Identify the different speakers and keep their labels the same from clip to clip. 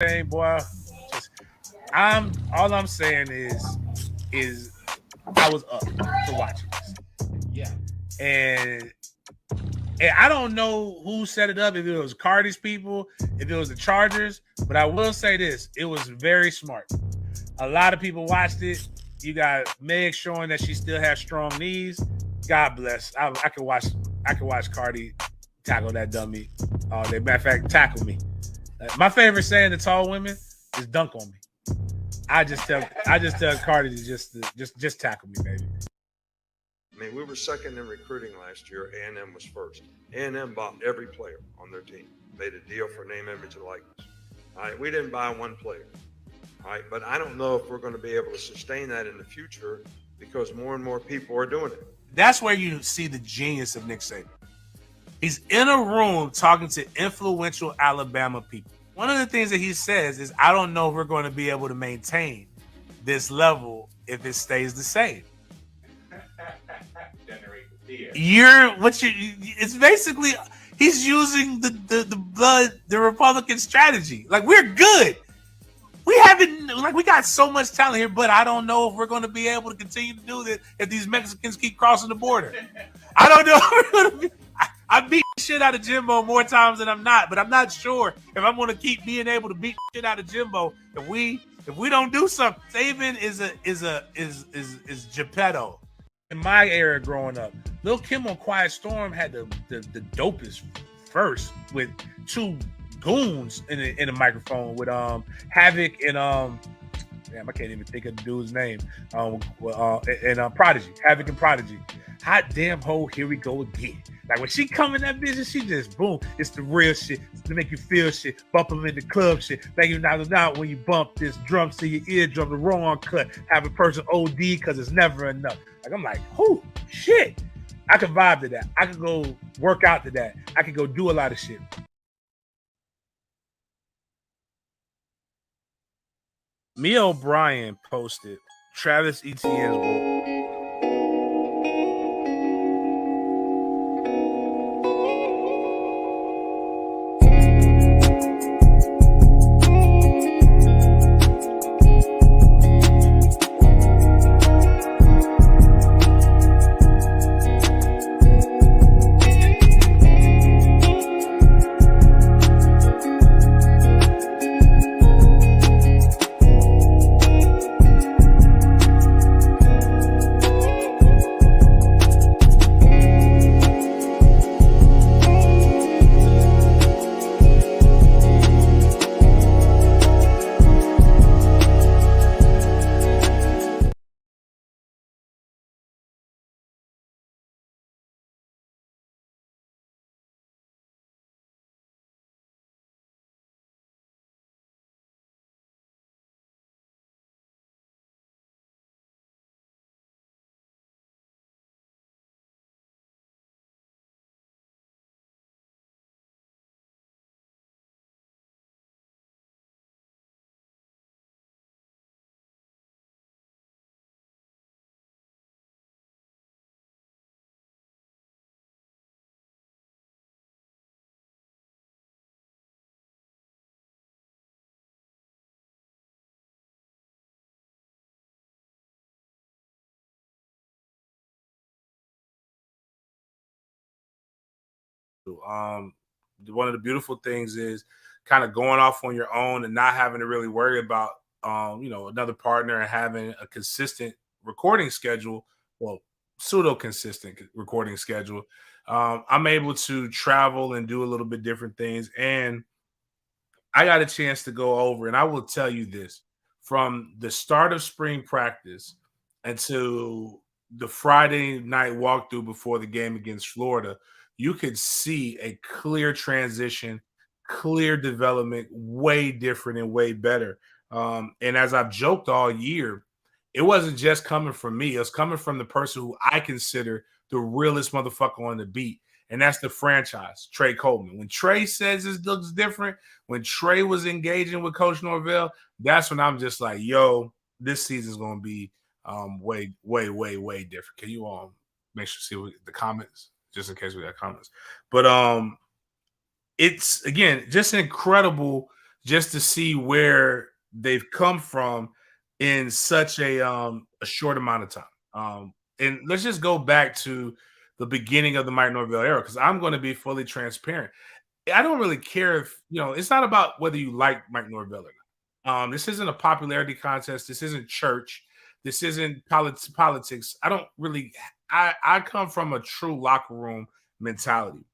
Speaker 1: saying, boy, just all I'm saying is I was up to watching this.
Speaker 2: Yeah.
Speaker 1: And I don't know who set it up, if it was Cardi's people, if it was the Chargers, but I will say this: it was very smart. A lot of people watched it. You got Meg showing that she still has strong knees. God bless. I could watch. I could watch Cardi tackle that dummy all day. Matter of fact, tackle me. My favorite saying to tall women is "dunk on me." I just tell Cardi to just tackle me, baby.
Speaker 3: I mean, we were second in recruiting last year. A&M was first. A&M bought every player on their team, made a deal for name, image, and likeness. All right, we didn't buy one player. All right, but I don't know if we're going to be able to sustain that in the future because more and more people are doing it.
Speaker 1: That's where you see the genius of Nick Saban. He's in a room talking to influential Alabama people. One of the things that he says is, I don't know if we're going to be able to maintain this level if it stays the same. It's basically he's using the Republican strategy. Like, we're good. We got so much talent here, but I don't know if we're going to be able to continue to do this if these Mexicans keep crossing the border. I don't know if we're going to be. I beat the shit out of Jimbo more times than I'm not, but I'm not sure if I'm going to keep being able to beat the shit out of Jimbo if we don't do something. Saban is Geppetto. In my era growing up, Lil Kim on Quiet Storm had the dopest verse with two goons in the microphone with Havoc and damn, I can't even think of the dude's name. And Prodigy, Havoc and Prodigy. Hot damn ho, here we go again. Like, when she come in that business, she just boom. It's the real shit. It's to make you feel shit. Bump them in the club shit. Make you knock out when you bump this drums to your eardrum, the wrong cut. Have a person OD because it's never enough. Like, I'm like, oh shit. I could vibe to that. I could go work out to that. I could go do a lot of shit. Mia O'Brien posted Travis Etienne's book. Um, One of the beautiful things is kind of going off on your own and not having to really worry about another partner and having a consistent recording schedule. Well, pseudo consistent recording schedule. I'm able to travel and do a little bit different things, and I got a chance to go over. And I will tell you this: from the start of spring practice until the Friday night walkthrough before the game against Florida, you could see a clear transition, clear development, way different and way better. And as I've joked all year, it wasn't just coming from me, it was coming from the person who I consider the realest motherfucker on the beat. And that's the franchise, Trey Coleman. When Trey says this looks different, when Trey was engaging with Coach Norvell, that's when I'm just like, yo, this season's going to be way, way, way, way different. Can you make sure to see the comments, just in case we got comments? But it's, again, just incredible just to see where they've come from in such a short amount of time. And let's just go back to the beginning of the Mike Norvell era because I'm going to be fully transparent. I don't really care if it's not about whether you like Mike Norvell or not. This isn't a popularity contest. This isn't church. This isn't politics. I don't really. I come from a true locker room mentality,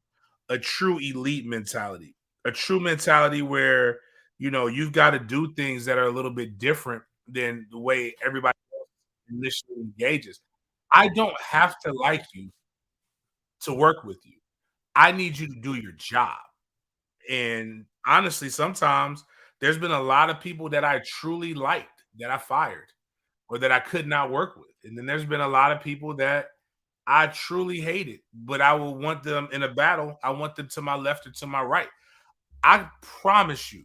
Speaker 1: a true elite mentality, a true mentality where you've got to do things that are a little bit different than the way everybody else initially engages. I don't have to like you to work with you. I need you to do your job. And honestly, sometimes there's been a lot of people that I truly liked that I fired or that I could not work with. And then there's been a lot of people that I truly hated, but I will want them in a battle. I want them to my left or to my right. I promise you.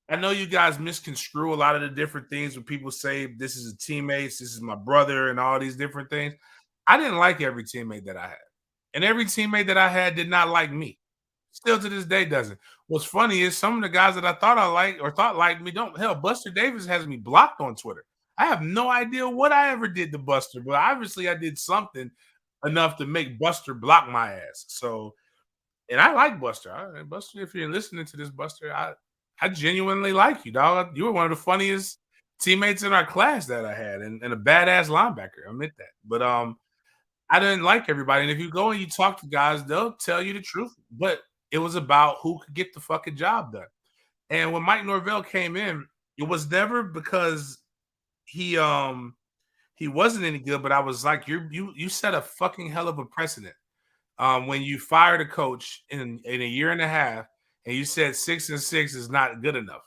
Speaker 1: I know you guys misconstrue a lot of the different things when people say this is a teammates, this is my brother, and all these different things. I didn't like every teammate that I had. And every teammate that I had did not like me. Still to this day doesn't. What's funny is some of the guys that I thought I liked or thought liked me don't. Hell, Buster Davis has me blocked on Twitter. I have no idea what I ever did to Buster, but obviously I did something enough to make Buster block my ass. So, and I like Buster. Buster, if you're listening to this, Buster, I genuinely like you, dog. You were one of the funniest teammates in our class that I had, and a badass linebacker. I admit that. But I didn't like everybody. And if you go and you talk to guys, they'll tell you the truth. But it was about who could get the fucking job done. And when Mike Norvell came in, it was never because he he wasn't any good, but I was like, you set a fucking hell of a precedent. When you fired a coach in a year and a half and you said 6-6 is not good enough.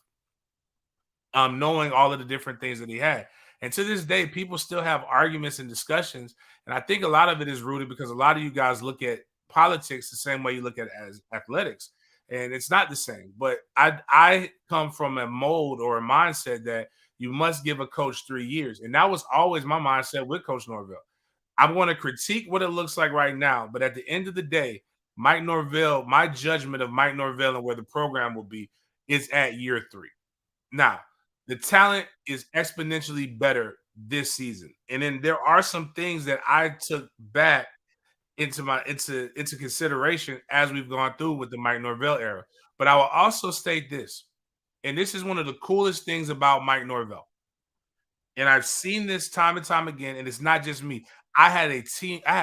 Speaker 1: Knowing all of the different things that he had. And to this day, people still have arguments and discussions. And I think a lot of it is rooted because a lot of you guys look at politics the same way you look at as athletics. And it's not the same. But I come from a mold or a mindset that you must give a coach 3 years. And that was always my mindset with Coach Norvell. I'm going to critique what it looks like right now. But at the end of the day, Mike Norvell, my judgment of Mike Norvell and where the program will be is at year 3. Now, the talent is exponentially better this season. And then there are some things that I took back into consideration as we've gone through with the Mike Norvell era. But I will also state this, and this is one of the coolest things about Mike Norvell. And I've seen this time and time again, and it's not just me. I had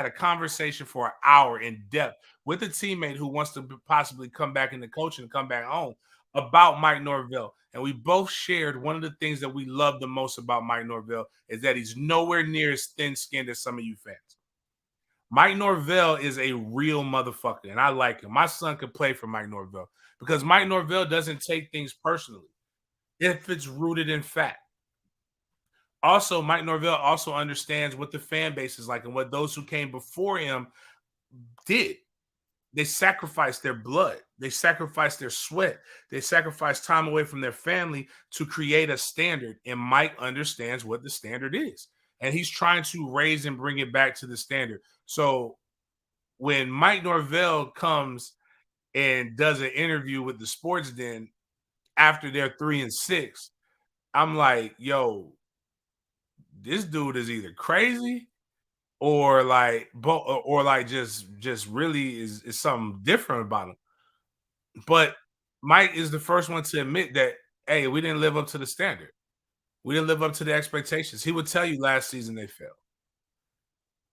Speaker 1: a conversation for an hour in depth with a teammate who wants to possibly come back into coaching and come back home about Mike Norvell. And we both shared one of the things that we love the most about Mike Norvell is that he's nowhere near as thin-skinned as some of you fans. Mike Norvell is a real motherfucker, and I like him. My son could play for Mike Norvell because Mike Norvell doesn't take things personally if it's rooted in fact. Also, Mike Norvell also understands what the fan base is like and what those who came before him did. They sacrificed their blood, they sacrificed their sweat, they sacrificed time away from their family to create a standard. And Mike understands what the standard is, and he's trying to raise and bring it back to the standard. So when Mike Norvell comes and does an interview with the Sports Den after they're 3-6, I'm like, yo, this dude is either crazy or like or like just really is something different about him. But Mike is the first one to admit that, hey, we didn't live up to the standard. We didn't live up to the expectations. He would tell you last season they failed.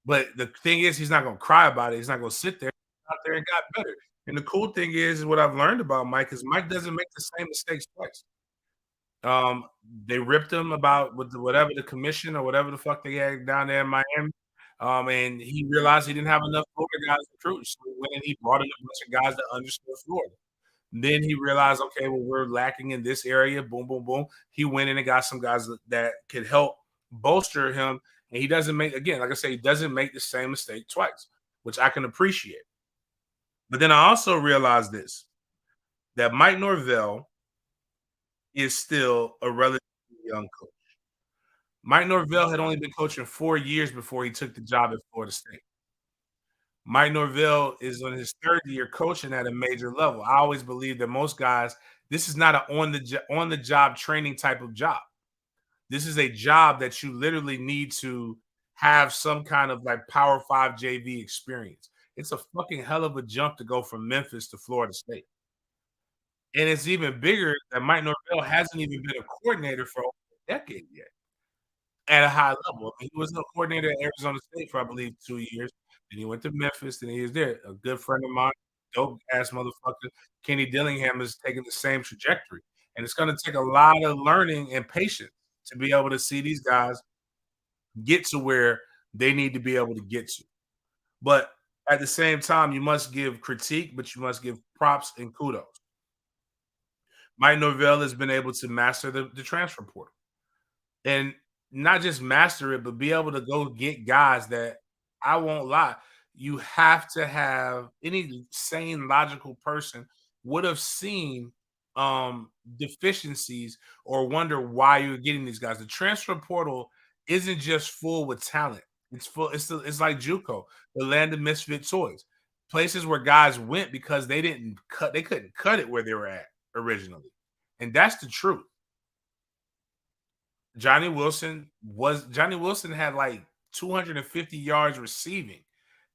Speaker 1: But the thing is, he's not going to cry about it. He's not going to sit there out there and got better. And the cool thing is what I've learned about Mike is Mike doesn't make the same mistakes twice. Um, they ripped him about with whatever the commission or whatever the fuck they had down there in Miami. And he realized he didn't have enough Florida guys to recruit. So he went and he brought in a bunch of guys that understood Florida. Then he realized, okay, well, we're lacking in this area. Boom, boom, boom. He went in and got some guys that could help bolster him. And he doesn't make, again, like I say, he doesn't make the same mistake twice, which I can appreciate. But then I also realized this, that Mike Norvell is still a relatively young coach. Mike Norvell had only been coaching 4 years before he took the job at Florida State. Mike Norvell is on his third year coaching at a major level. I always believe that most guys, this is not an on the job training type of job. This is a job that you literally need to have some kind of like Power Five JV experience. It's a fucking hell of a jump to go from Memphis to Florida State. And it's even bigger that Mike Norvell hasn't even been a coordinator for over a decade yet at a high level. I mean, he was a coordinator at Arizona State for, I believe, 2 years. Then he went to Memphis, and he was there. A good friend of mine, dope ass motherfucker, Kenny Dillingham, is taking the same trajectory. And it's gonna take a lot of learning and patience to be able to see these guys get to where they need to be able to get to. But at the same time, you must give critique, but you must give props and kudos. Mike Norvell has been able to master the transfer portal. And not just master it, but be able to go get guys that, I won't lie, you have to have any sane, logical person would have seen deficiencies or wonder why you're getting these guys. The transfer portal isn't just full with talent. It's full, it's like JUCO, the land of misfit toys. Places where guys went because they couldn't cut it where they were at originally. And that's the truth. Johnny Wilson had like 250 yards receiving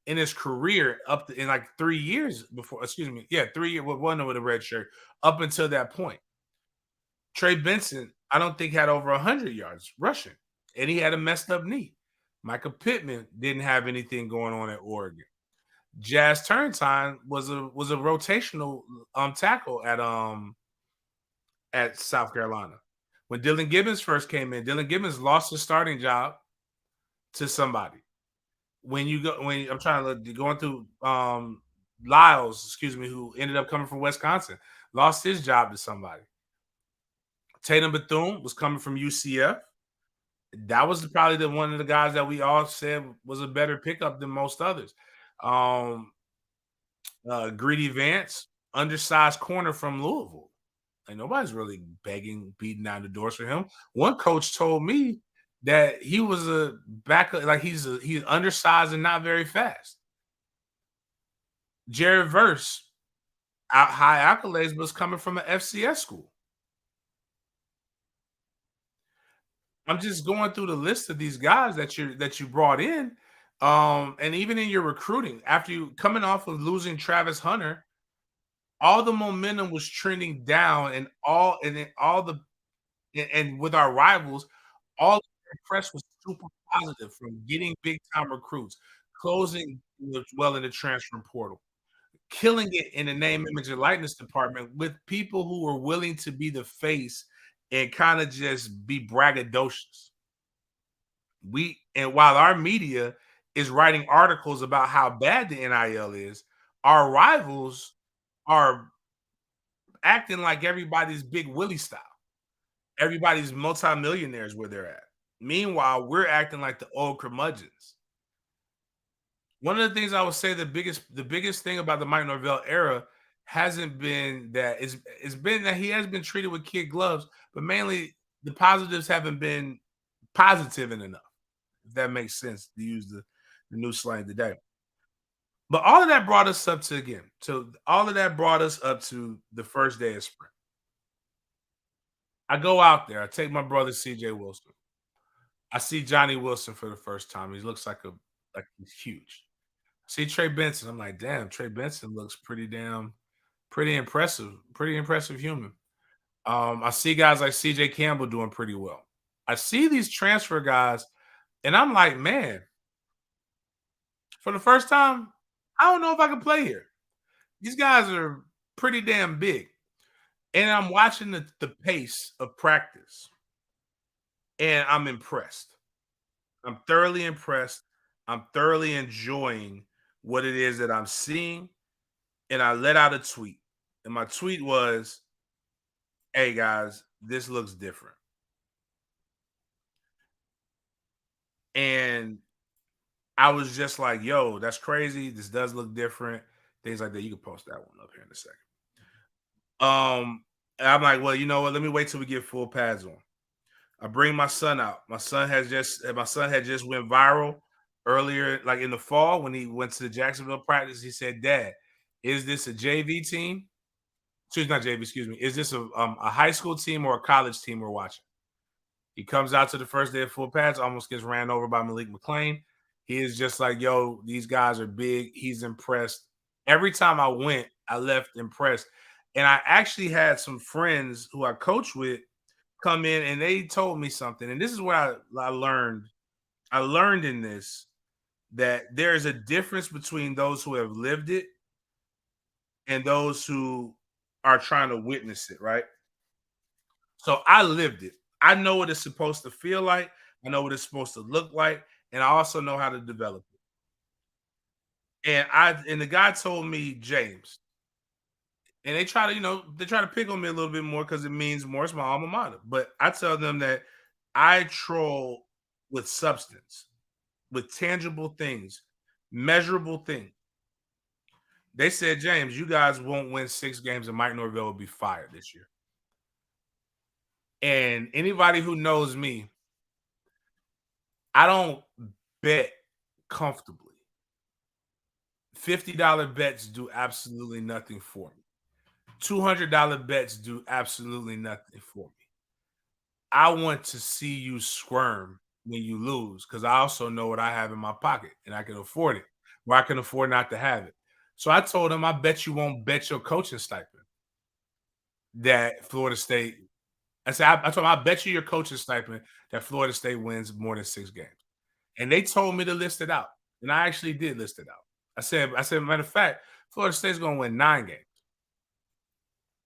Speaker 1: in his career up to, in like 3 years before, excuse me, yeah, 3 years with one with a red shirt up until that point. Trey Benson, I don't think had over 100 yards rushing, and he had a messed up knee. Michael Pittman didn't have anything going on at Oregon. Jazz Turntime was a rotational tackle at South Carolina. When Dylan Gibbons first came in, Dylan Gibbons lost his starting job to somebody. When I'm trying to look, going through Lyles, excuse me, who ended up coming from Wisconsin, lost his job to somebody. Tatum Bethune was coming from UCF. That was probably the one of the guys that we all said was a better pickup than most others. Um, Greedy Vance, undersized corner from Louisville. Like nobody's really begging, beating down the doors for him. One coach told me that he was a backup, like he's undersized and not very fast. Jared Verse, out high accolades, was coming from an FCS school. I'm just going through the list of these guys that you brought in. And even in your recruiting, after you coming off of losing Travis Hunter, all the momentum was trending down, and with our rivals, all the press was super positive from getting big time recruits, closing well in the transfer portal, killing it in the name, image, and likeness department with people who were willing to be the face and kind of just be braggadocious. And while our media is writing articles about how bad the NIL is, our rivals are acting like everybody's Big Willie style. Everybody's multimillionaires where they're at. Meanwhile, we're acting like the old curmudgeons. One of the things I would say the biggest thing about the Mike Norvell era hasn't been that it's been that he has been treated with kid gloves, but mainly the positives haven't been positive enough. If that makes sense to use the new slang today. But all of that brought us up to again. So all of that brought us up to the first day of spring. I go out there. I take my brother CJ Wilson. I see Johnny Wilson for the first time. He looks like he's huge. I see Trey Benson. I'm like, damn, Trey Benson looks pretty impressive human. I see guys like CJ Campbell doing pretty well. I see these transfer guys, and I'm like, man, for the first time, I don't know if I can play here. These guys are pretty damn big. And I'm watching the pace of practice, and I'm impressed. I'm thoroughly impressed. I'm thoroughly enjoying what it is that I'm seeing. And I let out a tweet. And my tweet was, hey guys, this looks different. And I was just like, yo, that's crazy. This does look different. Things like that. You can post that one up here in a second. And I'm like, well, you know what? Let me wait till we get full pads on. I bring my son out. My son had just went viral earlier, like in the fall when he went to the Jacksonville practice. He said, "Dad, is this a JV team? Excuse not JV, excuse me. Is this a high school team or a college team we're watching?" He comes out to the first day of full pads, almost gets ran over by Malik McLean. He is just like, "Yo, these guys are big." He's impressed. Every time I went, I left impressed. And I actually had some friends who I coach with come in and they told me something. And this is what I learned. I learned in this that there's a difference between those who have lived it and those who are trying to witness it, right? So I lived it. I know what it's supposed to feel like. I know what it's supposed to look like, and I also know how to develop it. And the guy told me, James, and they try to, they try to pick on me a little bit more because it means more. It's my alma mater. But I tell them that I troll with substance, with tangible things, measurable things. They said, James, you guys won't win 6 games, and Mike Norvell will be fired this year. And anybody who knows me, I don't bet comfortably. $50 bets do absolutely nothing for me. $200 bets do absolutely nothing for me. I want to see you squirm when you lose because I also know what I have in my pocket and I can afford it, or I can afford not to have it. So I told him, I bet you won't bet your coaching stipend that Florida State. I said, I told him, I bet you your coaching stipend that Florida State wins more than 6 games. And they told me to list it out. And I actually did list it out. I said, matter of fact, Florida State's going to win 9 games.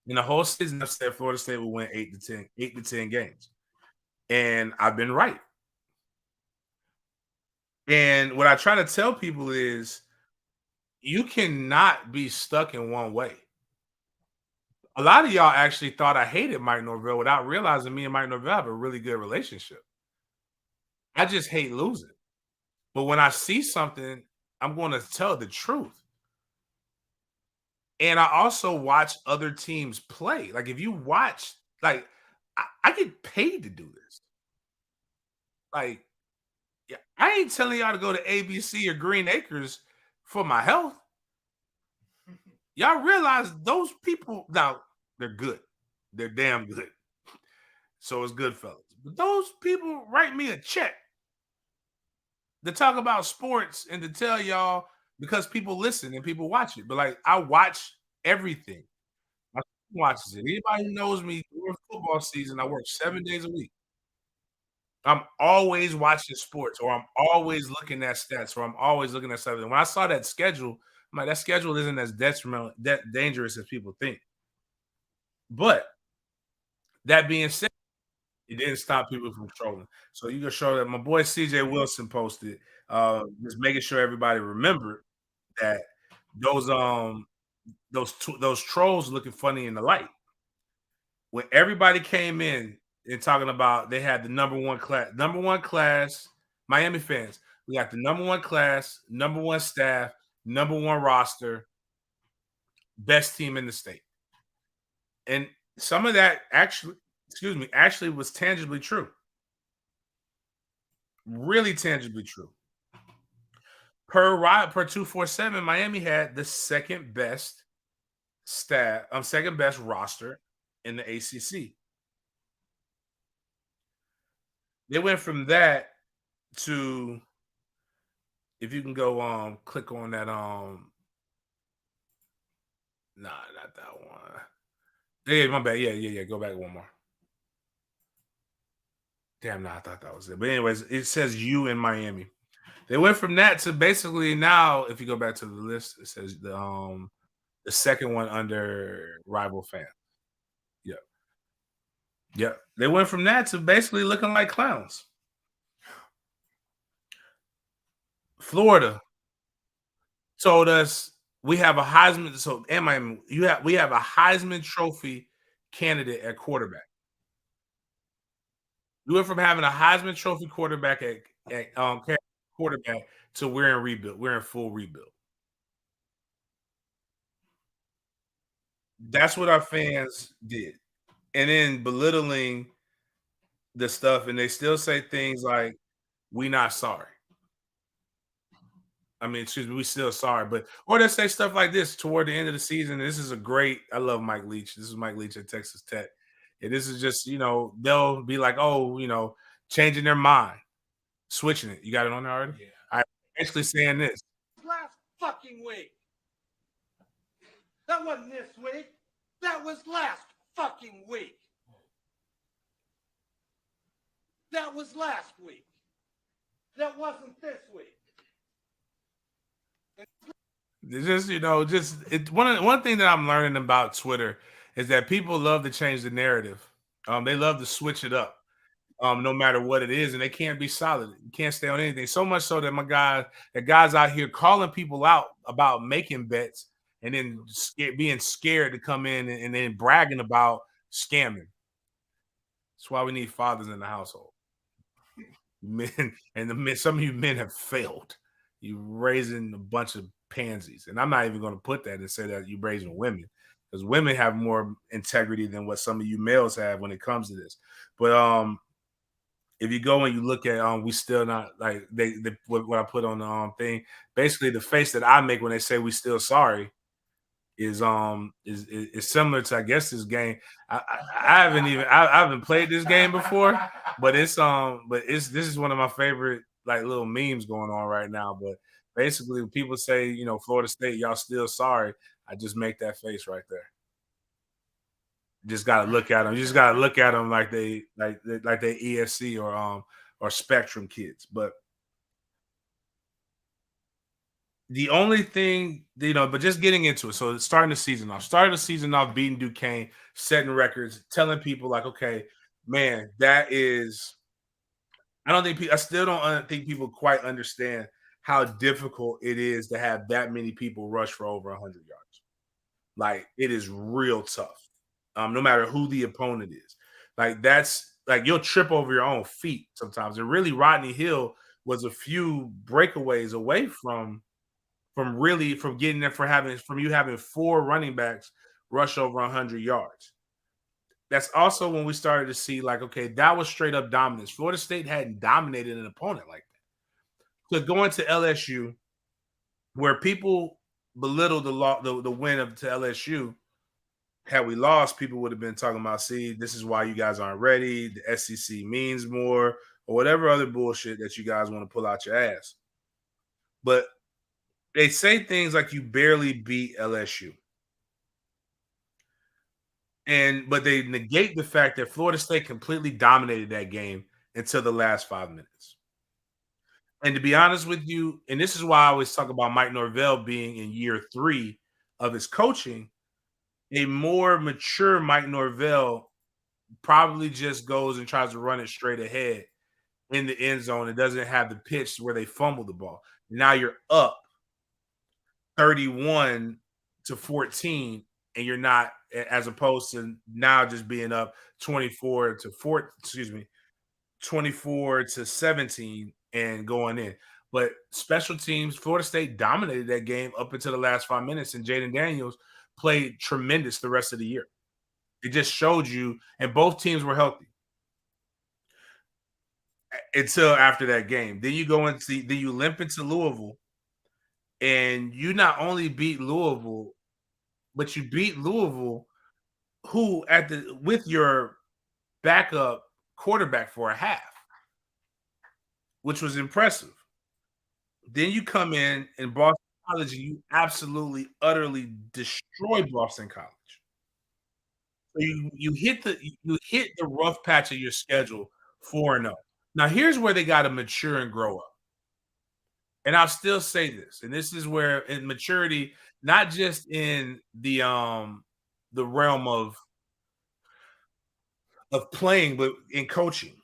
Speaker 1: In the whole season, I said Florida State will win 8 to 10 games. And I've been right. And what I try to tell people is you cannot be stuck in one way. A lot of y'all actually thought I hated Mike Norvell without realizing me and Mike Norvell have a really good relationship. I just hate losing. But when I see something, I'm going to tell the truth. And I also watch other teams play. Like if you watch, like I get paid to do this. Like, yeah, I ain't telling y'all to go to ABC or Green Acres for my health. Y'all realize those people now they're good. They're damn good. So it's good fellas. But those people write me a check to talk about sports and to tell y'all because people listen and people watch it. But like I watch everything. My son watches it. Anybody who knows me during football season, I work 7 days a week. I'm always watching sports, or I'm always looking at stats, or I'm always looking at something. When I saw that schedule, I'm like, that schedule isn't as detrimental, that dangerous as people think. But that being said, it didn't stop people from trolling. So you can show that my boy CJ Wilson posted, just making sure everybody remembered that those those trolls looking funny in the light. When everybody came in and talking about they had the number one class, Miami fans. We got the number one class, number one staff, number one roster, best team in the state. And some of that actually was tangibly true. Really tangibly true. Per 247, Miami had the second best roster in the ACC. They went from that to if you can go click on that nah, not that one. Yeah, my bad. Yeah. Go back one more. Damn, no, I thought that was it. But anyways, it says you in Miami. They went from that to basically now, if you go back to the list, it says the second one under rival fan. Yeah. Yeah. They went from that to basically looking like clowns. Florida told us we have a Heisman. So am I? We have a Heisman Trophy candidate at quarterback. We went from having a Heisman Trophy quarterback at quarterback to we're in rebuild. We're in full rebuild. That's what our fans did, and then belittling the stuff, and they still say things like "we not sorry." I mean, excuse me, we still sorry, but or they say stuff like this toward the end of the season. This is a great. I love Mike Leach. This is Mike Leach at Texas Tech. And this is just, they'll be like, oh, changing their mind, switching it. You got it on there already? Yeah. I basically saying this.
Speaker 2: Last fucking week. That wasn't this week. That was last fucking week. That was last week. That wasn't this week.
Speaker 1: It's just, one thing that I'm learning about Twitter is that people love to change the narrative. They love to switch it up. No matter what it is, and they can't be solid. You can't stay on anything. So much so that the guys out here calling people out about making bets and then being scared to come in and then bragging about scamming. That's why we need fathers in the household. Men and some of you men have failed. You raising a bunch of pansies, and I'm not even going to put that and say that you're raising women because women have more integrity than what some of you males have when it comes to this. But if you go and you look at we still not like what I put on the thing, basically the face that I make when they say we still sorry is similar to, I guess, this game. I haven't played this game before, but this is one of my favorite like little memes going on right now. But basically when people say, Florida State, y'all still sorry, I just make that face right there. Just gotta look at them. You just gotta look at them like they ESC or Spectrum kids. But the only thing, but just getting into it. So starting the season off, beating Duquesne, setting records, telling people like, okay, man, that is. I still don't think people quite understand how difficult it is to have that many people rush for over 100 yards. Like, it is real tough. No matter who the opponent is. Like, that's like you'll trip over your own feet sometimes. And really, Rodney Hill was a few breakaways away from getting there from you having 4 running backs rush over 100 yards. That's also when we started to see like, okay, that was straight up dominance. Florida State hadn't dominated an opponent like that. So going to LSU, where people belittle the win to LSU. Had we lost, people would have been talking about, see, this is why you guys aren't ready. The SEC means more, or whatever other bullshit that you guys want to pull out your ass. But they say things like you barely beat LSU. But they negate the fact that Florida State completely dominated that game until the last 5 minutes. And to be honest with you, and this is why I always talk about Mike Norvell being in year 3 of his coaching, a more mature Mike Norvell probably just goes and tries to run it straight ahead in the end zone. It doesn't have the pitch where they fumble the ball. Now you're up 31-14, and you're not, as opposed to now just being up 24-17 and going in. But special teams, Florida State dominated that game up until the last 5 minutes, and Jaden Daniels played tremendous the rest of the year. It just showed you, and both teams were healthy until after that game. Then you you limp into Louisville, and you not only beat Louisville, but you beat Louisville, who with your backup quarterback for a half, which was impressive. Then you come in Boston College, and you absolutely, utterly destroy Boston College. So you hit the rough patch of your schedule 4-0. Now here's where they got to mature and grow up. And I'll still say this, and this is where in maturity, not just in the realm of playing, but in coaching.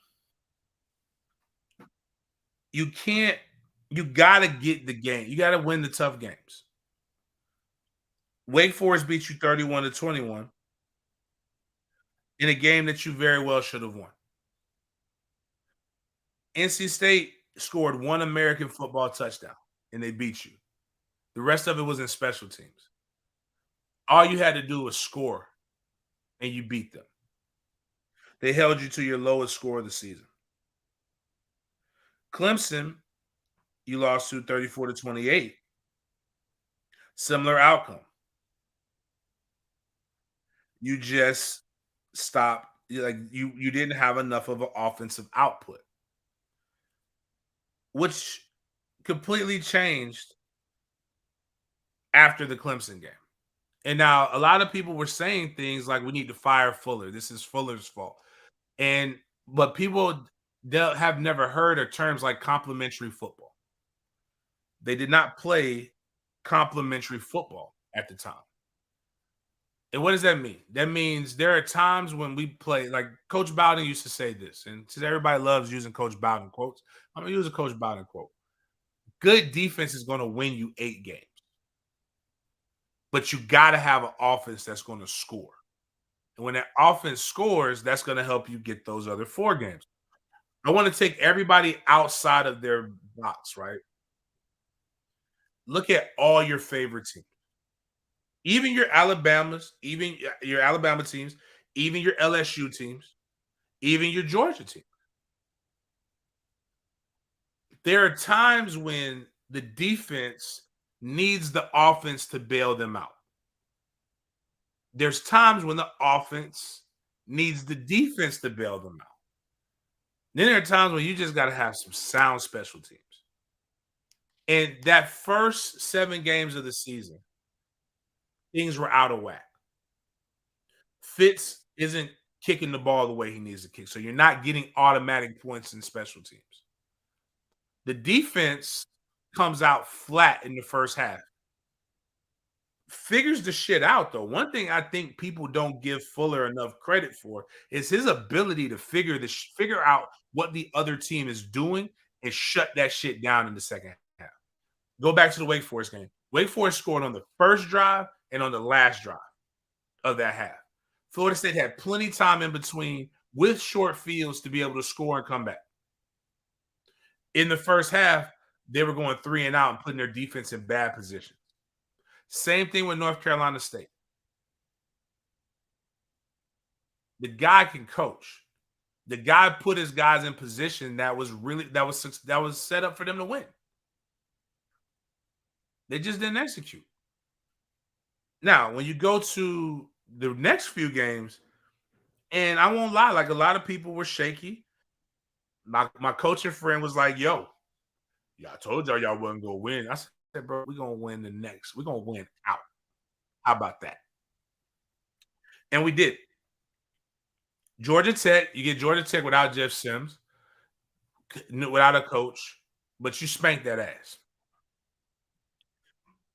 Speaker 1: You got to get the game. You got to win the tough games. Wake Forest beat you 31-21 in a game that you very well should have won. NC State scored 1 American football touchdown, and they beat you. The rest of it was in special teams. All you had to do was score, and you beat them. They held you to your lowest score of the season. Clemson You lost to 34-28. Similar outcome. You just stopped. You didn't have enough of an offensive output, which completely changed after the Clemson game. And now a lot of people were saying things like we need to fire Fuller. This is Fuller's fault. And but people have never heard of terms like complementary football. They did not play complementary football at the time. And what does that mean? That means there are times when we play, like Coach Bowden used to say this, and since everybody loves using Coach Bowden quotes, I'm gonna use a Coach Bowden quote. Good defense is gonna win you 8 games, but you gotta have an offense that's gonna score. And when that offense scores, that's gonna help you get those other 4 games. I want to take everybody outside of their box, right? Look at all your favorite teams. Even your Alabamas, even your Alabama teams, even your LSU teams, even your Georgia team. There are times when the defense needs the offense to bail them out. There's times when the offense needs the defense to bail them out. Then there are times when you just got to have some sound special teams. And that first 7 games of the season, things were out of whack. Fitz isn't kicking the ball the way he needs to kick. So you're not getting automatic points in special teams. The defense comes out flat in the first half. Figures the shit out though. One thing I think people don't give Fuller enough credit for is his ability to figure out what the other team is doing and shut that shit down in the second half. Go back to the Wake Forest game. Wake Forest scored on the first drive and on the last drive of that half. Florida State had plenty of time in between with short fields to be able to score and come back. In the first half, they were going 3 and out and putting their defense in bad position. Same thing with North Carolina State. The guy can coach. The guy put his guys in position that was set up for them to win. They just didn't execute. Now, when you go to the next few games, and I won't lie, like a lot of people were shaky. My coaching friend was like, "Yo, yeah, I told y'all wasn't gonna win." I said, "Bro, we're gonna win the next. We're gonna win out. How about that?" And we did. Georgia Tech, you get Georgia Tech without Jeff Sims, without a coach, but you spanked that ass.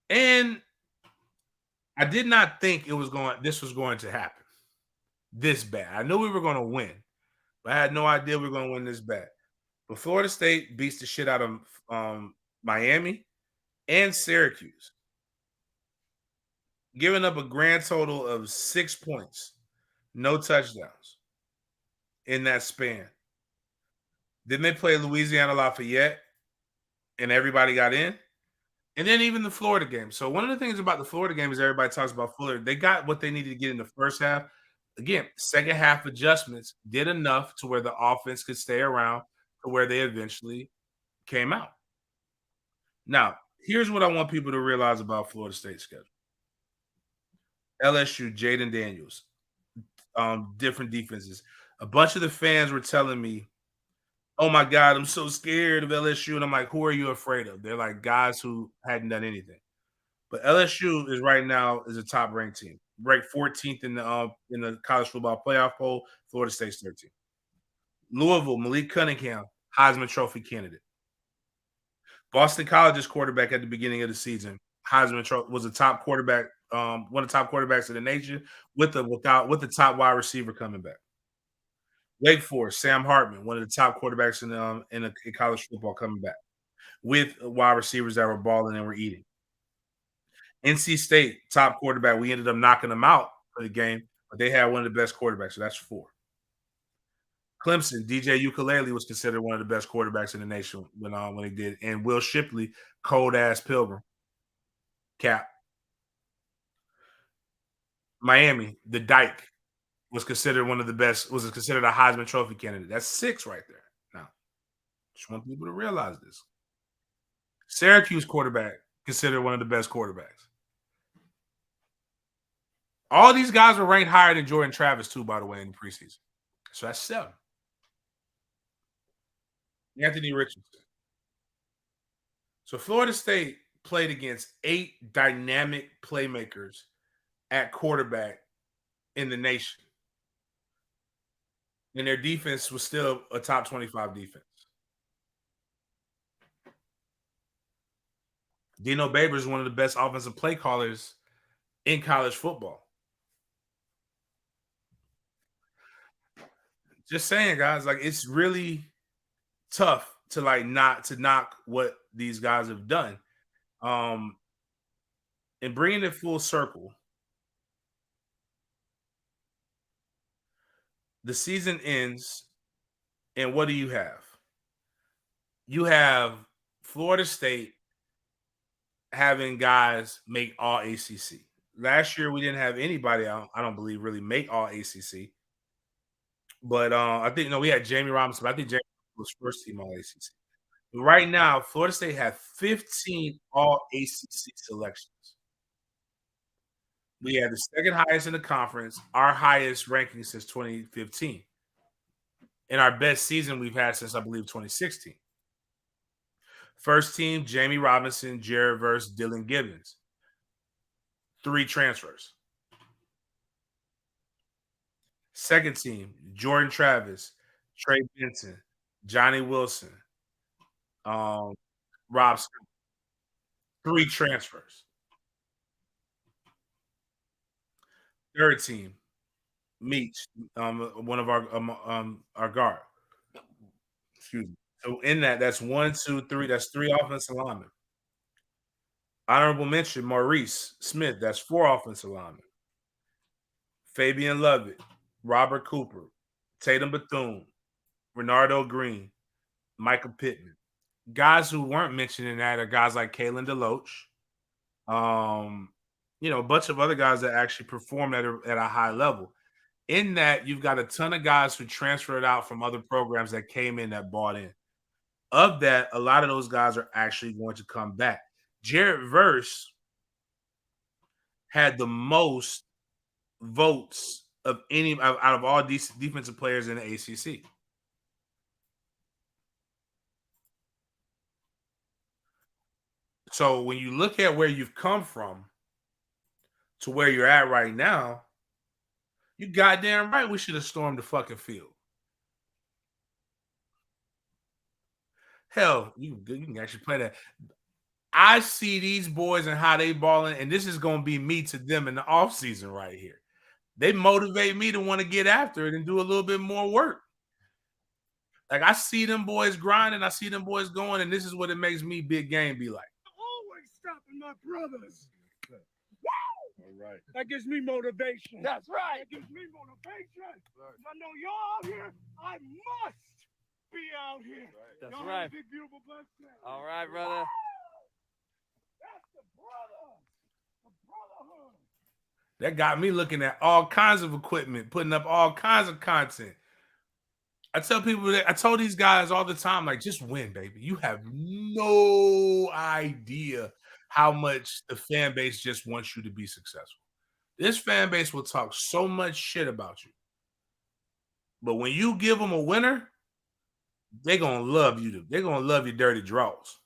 Speaker 1: And I did not think this was going to happen this bad. I knew we were going to win, but I had no idea we were going to win this bad. But Florida State beats the shit out of Miami and Syracuse, giving up a grand total of 6 points, no touchdowns in that span. Then they play Louisiana Lafayette, and everybody got in. And then even the Florida game. So one of the things about the Florida game is everybody talks about Fuller. They got what they needed to get in the first half. Again, second half adjustments did enough to where the offense could stay around to where they eventually came out. Now, here's what I want people to realize about Florida State's schedule. LSU, Jaden Daniels, different defenses. A bunch of the fans were telling me, "Oh my God, I'm so scared of LSU." And I'm like, "Who are you afraid of?" They're like guys who hadn't done anything. But LSU is right now is a top ranked team, ranked 14th in the college football playoff poll. Florida State's 13th. Louisville, Malik Cunningham, Heisman Trophy candidate. Boston College's quarterback at the beginning of the season, Heisman Trophy was a top quarterback, one of the top quarterbacks in the nation with the top wide receiver coming back. Wake Forest, Sam Hartman, one of the top quarterbacks in college football coming back with wide receivers that were balling and were eating. NC State, top quarterback. We ended up knocking them out for the game, but they had one of the best quarterbacks, so that's 4. Clemson, DJ Ukulele was considered one of the best quarterbacks in the nation when he did, and Will Shipley, cold ass Pilgrim, cap. Miami, the Dyke was considered one of the best. Was considered a Heisman Trophy candidate. That's 6 right there. Now, just want people to realize this. Syracuse quarterback considered one of the best quarterbacks. All these guys were ranked higher than Jordan Travis, too, by the way, in the preseason. So that's 7. Anthony Richardson. So Florida State played against 8 dynamic playmakers at quarterback in the nation. And their defense was still a top 25 defense. Dino Babers is one of the best offensive play callers in college football. Just saying, guys, like it's really tough to not to knock what these guys have done. Um, and bringing it full circle, the season ends, and what do you have? You have Florida State having guys make all ACC. Last year, we didn't have anybody, I don't believe, really make all ACC. But I think, we had Jamie Robinson, but I think Jamie was first team all ACC. But right now, Florida State have 15 all ACC selections. We have the second highest in the conference, our highest ranking since 2015, and our best season we've had since, I believe, 2016. First team, Jamie Robinson, Jared Verse, Dylan Gibbons. 3 transfers. Second team, Jordan Travis, Trey Benson, Johnny Wilson, Rob Scott. 3 transfers. Third team, Meach, one of our guard. Excuse me. So in that's 1, 2, 3. That's 3 offensive linemen. Honorable mention, Maurice Smith. That's 4 offensive linemen. Fabian Lovett, Robert Cooper, Tatum Bethune, Renardo Green, Michael Pittman. Guys who weren't mentioned in that are guys like Kalen DeLoach. A bunch of other guys that actually performed at a high level. In that, you've got a ton of guys who transferred out from other programs that came in that bought in. Of that, a lot of those guys are actually going to come back. Jared Verse had the most votes of any out of all these defensive players in the ACC. So when you look at where you've come from to where you're at right now, you goddamn right we should have stormed the fucking field. Hell, you can actually play that. I see these boys and how they balling, and this is going to be me to them in the offseason right here. They motivate me to want to get after it and do a little bit more work. Like I see them boys grinding, I see them boys going, and this is what it makes me big game be like.
Speaker 2: Always stopping my brothers.
Speaker 4: Wow! All right.
Speaker 2: That gives me motivation.
Speaker 4: That's right.
Speaker 2: That gives me motivation. Right. I know y'all out here. I must be out here.
Speaker 4: Right. That's
Speaker 2: y'all
Speaker 4: right.
Speaker 2: Have a big, beautiful, blessed day.
Speaker 4: All right, brother.
Speaker 2: That's the brother. The brotherhood.
Speaker 1: That got me looking at all kinds of equipment, putting up all kinds of content. I tell people that I told these guys all the time, like, just win, baby. You have no idea how much the fan base just wants you to be successful. This fan base will talk so much shit about you. But when you give them a winner, they're going to love you. They're going to love your dirty draws.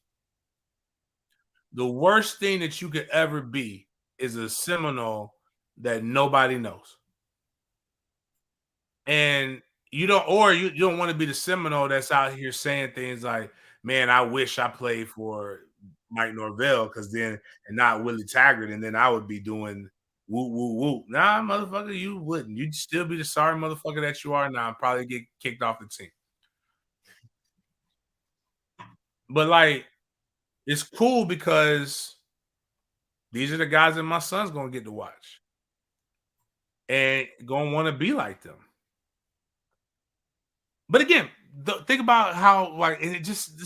Speaker 1: The worst thing that you could ever be is a Seminole that nobody knows. And you don't want to be the Seminole that's out here saying things like, man, I wish I played for Mike Norvell and not Willie Taggart, and then I would be doing woo, woo, woo. Nah, motherfucker, you wouldn't. You'd still be the sorry motherfucker that you are now and probably get kicked off the team. But, like, it's cool because these are the guys that my son's going to get to watch and going to want to be like them. But again, think about how, like, it just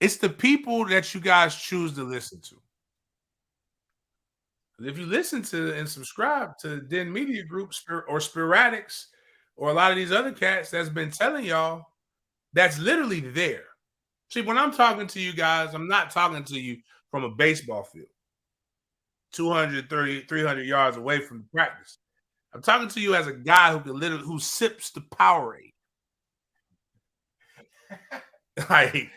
Speaker 1: it's the people that you guys choose to listen to. If you listen to and subscribe to Den Media Group or Sporadics or a lot of these other cats that's been telling y'all, that's literally there. See, when I'm talking to you guys, I'm not talking to you from a baseball field, 230, 300 yards away from practice. I'm talking to you as a guy who can literally who sips the Powerade. Like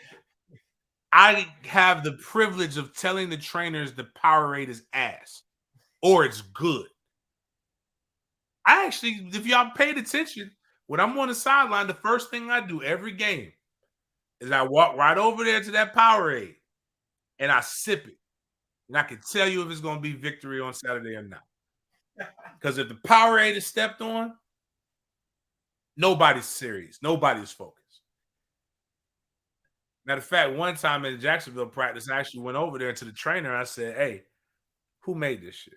Speaker 1: I have the privilege of telling the trainers the Powerade is ass or it's good. I actually, if y'all paid attention, when I'm on the sideline, the first thing I do every game is I walk right over there to that Powerade and I sip it. And I can tell you if it's going to be victory on Saturday or not. Because if the Powerade is stepped on, nobody's serious. Nobody's focused. Matter of fact, one time in Jacksonville practice, I actually went over there to the trainer. I said, "Hey, who made this shit?"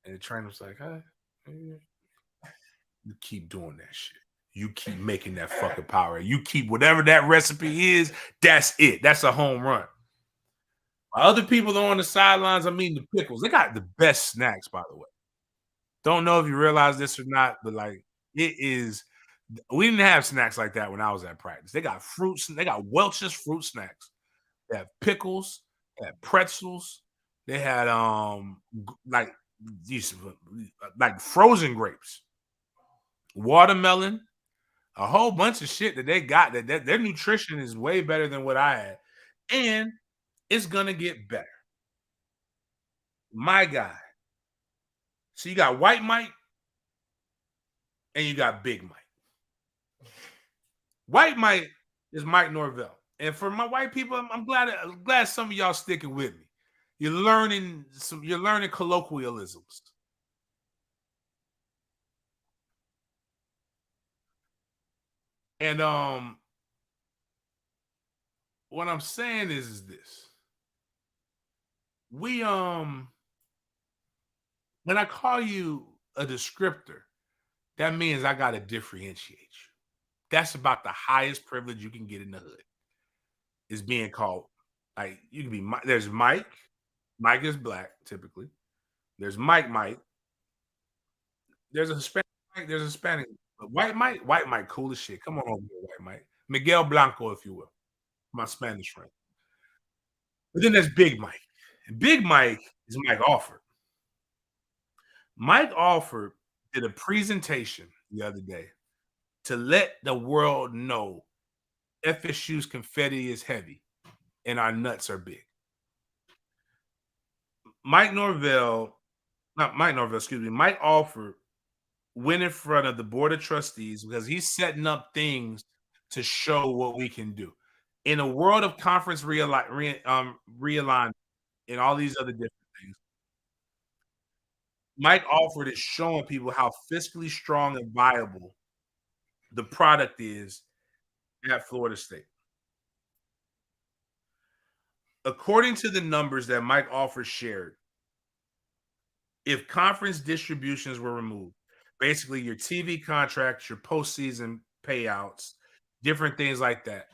Speaker 1: And the trainer was like, "Huh? You keep doing that shit. You keep making that fucking Powerade. You keep whatever that recipe is. That's it. That's a home run." While other people are on the sidelines, I'm eating the pickles. They got the best snacks, by the way. Don't know if you realize this or not, but like it is. We didn't have snacks like that when I was at practice. They got fruits. They got Welch's fruit snacks. They have pickles. They had pretzels. They had like these like frozen grapes, watermelon, a whole bunch of shit that they got. That their nutrition is way better than what I had, and it's gonna get better. My guy. So you got White Mike and you got Big Mike. White Mike is Mike Norvell. And for my white people, I'm glad some of y'all sticking with me. You're learning colloquialisms. And what I'm saying is this. We when I call you a descriptor, that means I gotta differentiate you. That's about the highest privilege you can get in the hood. Is being called like you can be there's Mike. Mike is black typically. There's Mike. There's a Hispanic Mike. There's a Hispanic. But White Mike. White Mike, cool as shit. Come on over here, White Mike. Miguel Blanco, if you will, my Spanish friend. But then there's Big Mike. And Big Mike is Mike Alford. Mike Alford did a presentation the other day to let the world know FSU's confetti is heavy and our nuts are big. Mike Norvell, not Mike Norvell, excuse me, Mike Alford went in front of the board of trustees because he's setting up things to show what we can do. In a world of conference realignment and all these other different things, Mike Alford is showing people how fiscally strong and viable the product is at Florida State. According to the numbers that Mike Alford shared, if conference distributions were removed, basically your TV contracts, your postseason payouts, different things like that.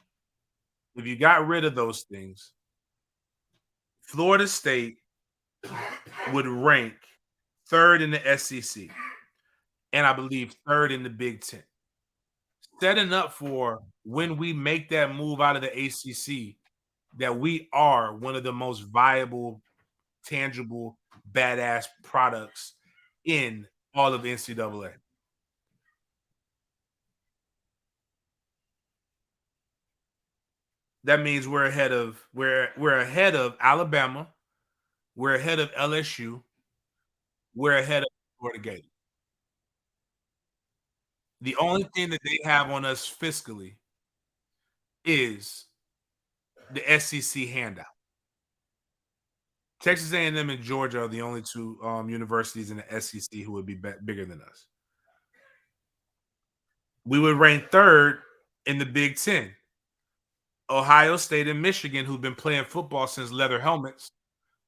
Speaker 1: If you got rid of those things, Florida State would rank third in the SEC and I believe third in the Big Ten. Setting up for when we make that move out of the ACC, that we are one of the most viable, tangible, badass products in all of NCAA. That means we're ahead of Alabama, we're ahead of LSU, we're ahead of Florida Gators. The only thing that they have on us fiscally is the SEC handout. Texas A&M and Georgia are the only two universities in the SEC who would be bigger than us. We would rank third in the Big Ten. Ohio State and Michigan, who've been playing football since leather helmets,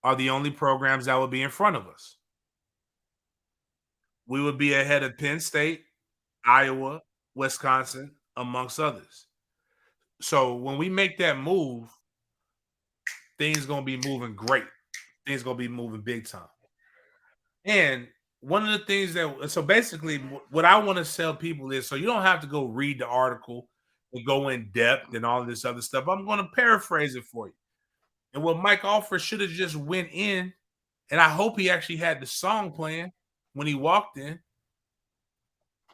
Speaker 1: are the only programs that would be in front of us. We would be ahead of Penn State, Iowa, Wisconsin, amongst others. So when we make that move, things going to be moving great. Things going to be moving big time. And one of the things so basically what I want to tell people is, so you don't have to go read the article. and go in depth and all this other stuff. I'm going to paraphrase it for you. And what Mike Alford should have just went in, and I hope he actually had the song playing when he walked in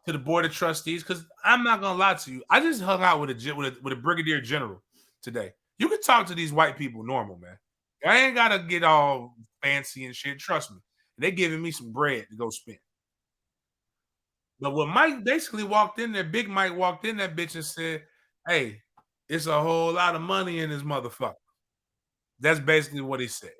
Speaker 1: to the board of trustees. Because I'm not gonna lie to you, I just hung out with a brigadier general today. You can talk to these white people normal, man. I ain't gotta get all fancy and shit. Trust me, they giving me some bread to go spend. But when Mike basically walked in there, Big Mike walked in that bitch and said, "Hey, it's a whole lot of money in this motherfucker." That's basically what he said.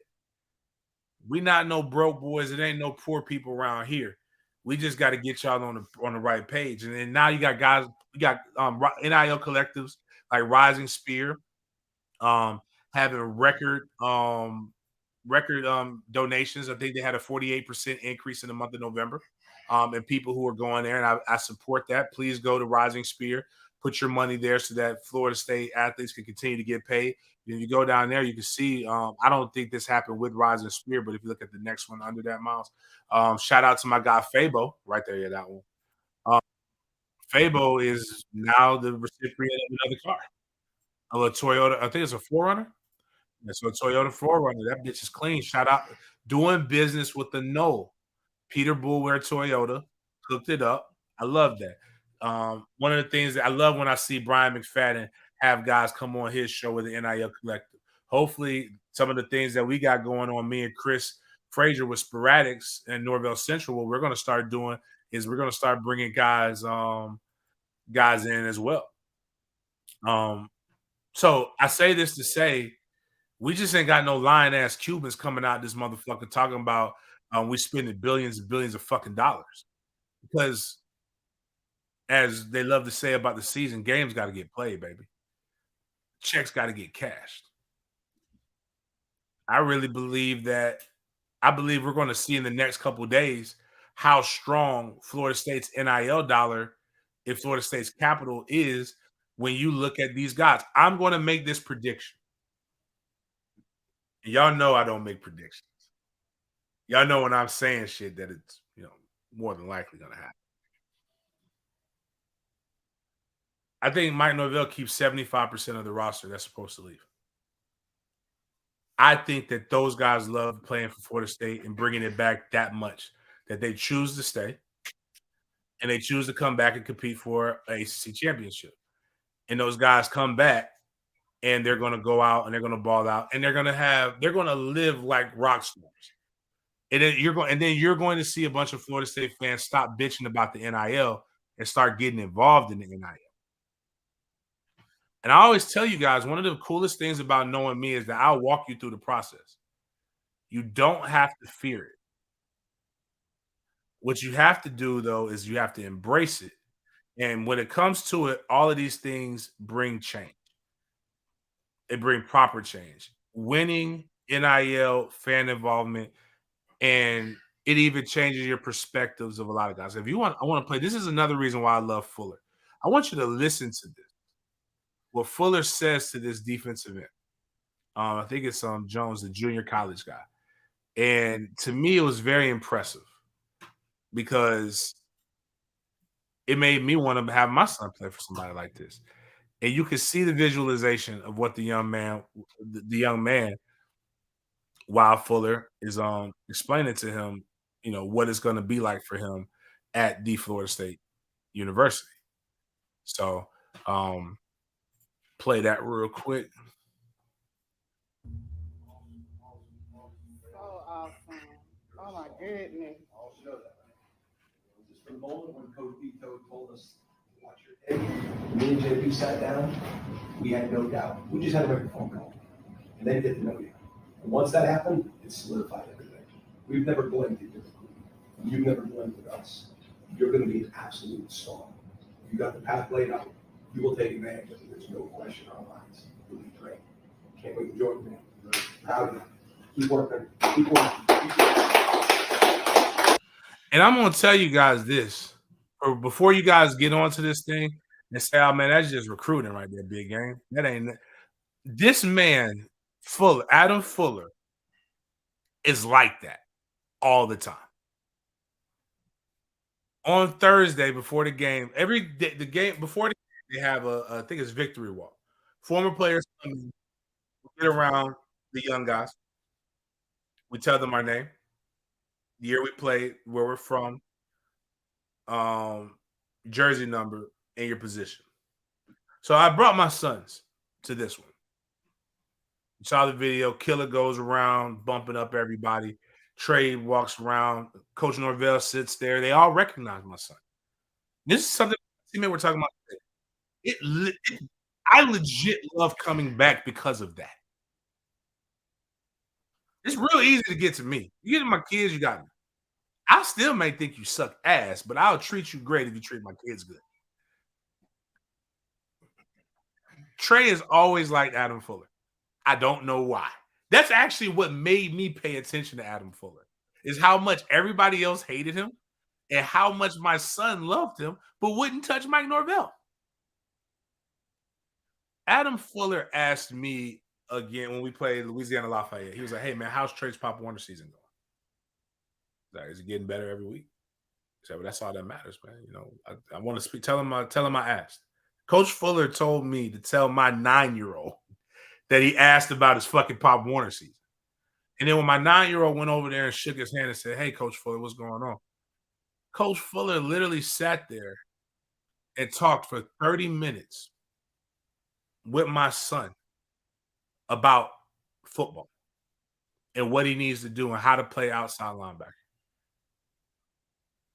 Speaker 1: We not no broke boys. It ain't no poor people around here. We just got to get y'all on the right page. And then now you got guys, you got NIL collectives like Rising Spear, um, having record donations. I think they had a 48% increase in the month of November. And people who are going there, and I support that. Please go to Rising Spear, put your money there so that Florida State athletes can continue to get paid. If you go down there, you can see. I don't think this happened with Rising Spear, but if you look at the next one under that, Miles, shout out to my guy Fabo right there. Yeah, that one. Um, Fabo is now the recipient of another car, of a Toyota. I think it's a Forerunner. Yeah, so Toyota 4Runner, that bitch is clean. Shout out doing business with the no. Peter Boulware Toyota hooked it up. I love that. One of the things that I love when I see Brian McFadden have guys come on his show with the NIL Collective. Hopefully, some of the things that we got going on, me and Chris Frazier with Sporadics and Norvell Central, what we're going to start doing is we're going to start bringing guys in as well. So I say this to say we just ain't got no lying ass Cubans coming out this motherfucker talking about we spending billions and billions of fucking dollars. Because as they love to say about the season, games got to get played, baby. Checks got to get cashed. I really believe that I believe we're going to see in the next couple of days how strong Florida State's NIL dollar, if Florida State's capital is, when you look at these guys. I'm going to make this prediction. Y'all know I don't make predictions. Y'all know when I'm saying shit that it's, more than likely going to happen. I think Mike Norvell keeps 75% of the roster that's supposed to leave. I think that those guys love playing for Florida State and bringing it back that much that they choose to stay and they choose to come back and compete for a ACC championship. And those guys come back and they're going to go out and they're going to ball out and they're going to live like rock stars. And then you're going to see a bunch of Florida State fans stop bitching about the NIL and start getting involved in the NIL. And I always tell you guys, one of the coolest things about knowing me is that I'll walk you through the process. You don't have to fear it. What you have to do, though, is you have to embrace it. And when it comes to it, all of these things bring change. They bring proper change. Winning, NIL, fan involvement, and it even changes your perspectives of a lot of guys. If you want, I want to play. This is another reason why I love Fuller. I want you to listen to this. What Fuller says to this defensive end. I think it's Jones, the junior college guy. And to me, it was very impressive because it made me want to have my son play for somebody like this. And you can see the visualization of what the young man, while Fuller is explaining to him, what it's going to be like for him at the Florida State University. So play that real quick.
Speaker 5: So awesome. Oh my goodness.
Speaker 6: Just for the moment when Coach Vito told us to watch your tape, me and JP sat down, we had no doubt. We just had to make a phone call and then get to know you. And once that happened, it solidified everything. We've never blamed you differently. You've never blamed us. You're going to be an absolute star. If you got the path laid out, you will take advantage of it. There's no question in our minds. You'll be great. Can't wait to join you, man. Proud of you. Keep working. Keep working.
Speaker 1: And I'm going to tell you guys this, or before you guys get onto this thing and say, oh, man, that's just recruiting right there, big game. That ain't – this man, Adam Fuller, is like that all the time. On Thursday before the game, every day, the game before the they have I think it's victory walk. Former players come in, get around the young guys. We tell them our name, the year we played, where we're from, um, jersey number, and your position. So I brought my sons to this one. You saw the video. Killer goes around bumping up everybody. Trey walks around. Coach Norvell sits there. They all recognize my son. This is something teammate we're talking about today. I legit love coming back because of that. It's real easy to get to me. You get to my kids, you got me. I still may think you suck ass, but I'll treat you great if you treat my kids good. Trey is always like Adam Fuller. I don't know why. That's actually what made me pay attention to Adam Fuller, is how much everybody else hated him and how much my son loved him, but wouldn't touch Mike Norvell. Adam Fuller asked me again when we played Louisiana Lafayette. He was like, "Hey man, how's Trey's Pop Warner season going? Like, is it getting better every week?" I said, "Well, that's all that matters, man. You know, I want to speak. Tell him I asked." Coach Fuller told me to tell my 9-year-old that he asked about his fucking Pop Warner season. And then when my 9-year-old went over there and shook his hand and said, "Hey, Coach Fuller, what's going on?" Coach Fuller literally sat there and talked for 30 minutes with my son about football and what he needs to do and how to play outside linebacker.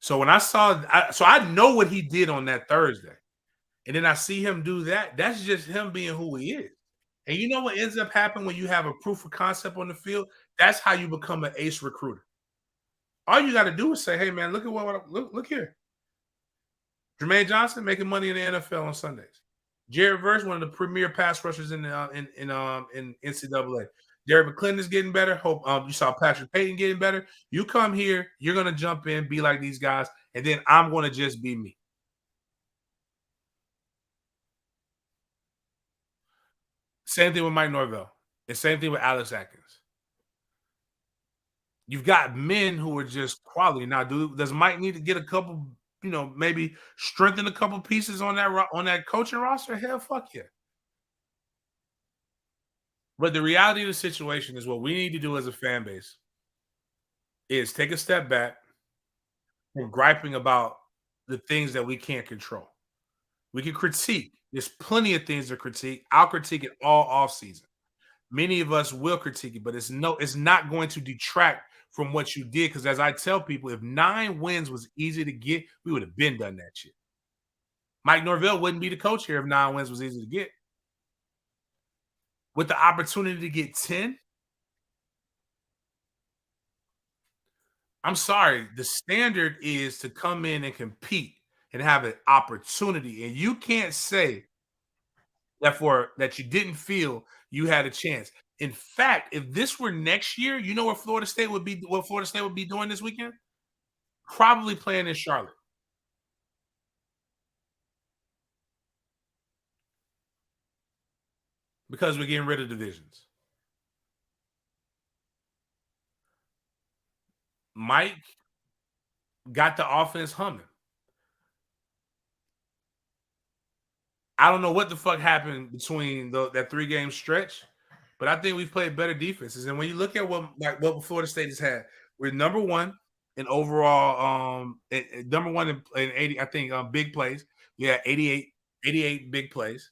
Speaker 1: So when I know what he did on that Thursday, and then I see him do that. That's just him being who he is. And you know what ends up happening when you have a proof of concept on the field? That's how you become an ace recruiter. All you got to do is say, "Hey man, look at look here. Jermaine Johnson making money in the NFL on Sundays. Jared Verse, one of the premier pass rushers in NCAA. Derek McClendon is getting better. Hope you saw Patrick Payton getting better. You come here, you're gonna jump in, be like these guys, and then I'm gonna just be me." Same thing with Mike Norvell, and same thing with Alex Atkins. You've got men who are just quality. Now, does Mike need to get a couple, maybe strengthen a couple pieces on that coaching roster? Hell, fuck yeah. But the reality of the situation is what we need to do as a fan base is take a step back from griping about the things that we can't control. We can critique. There's plenty of things to critique. I'll critique it all off season. Many of us will critique it, but it's not going to detract from what you did. Because as I tell people, if 9 wins was easy to get, we would have been done that shit. Mike Norvell wouldn't be the coach here if 9 wins was easy to get. With the opportunity to get 10, I'm sorry, the standard is to come in and compete and have an opportunity. And you can't say that you didn't feel you had a chance. In fact, if this were next year, you know what Florida State would be doing this weekend? Probably playing in Charlotte. Because we're getting rid of divisions. Mike got the offense humming. I don't know what the fuck happened between that 3-game stretch, but I think we've played better defenses. And when you look at what Florida State has had, we're number 1 in overall, number 1 in 80, I think, big plays. Yeah, 88 big plays.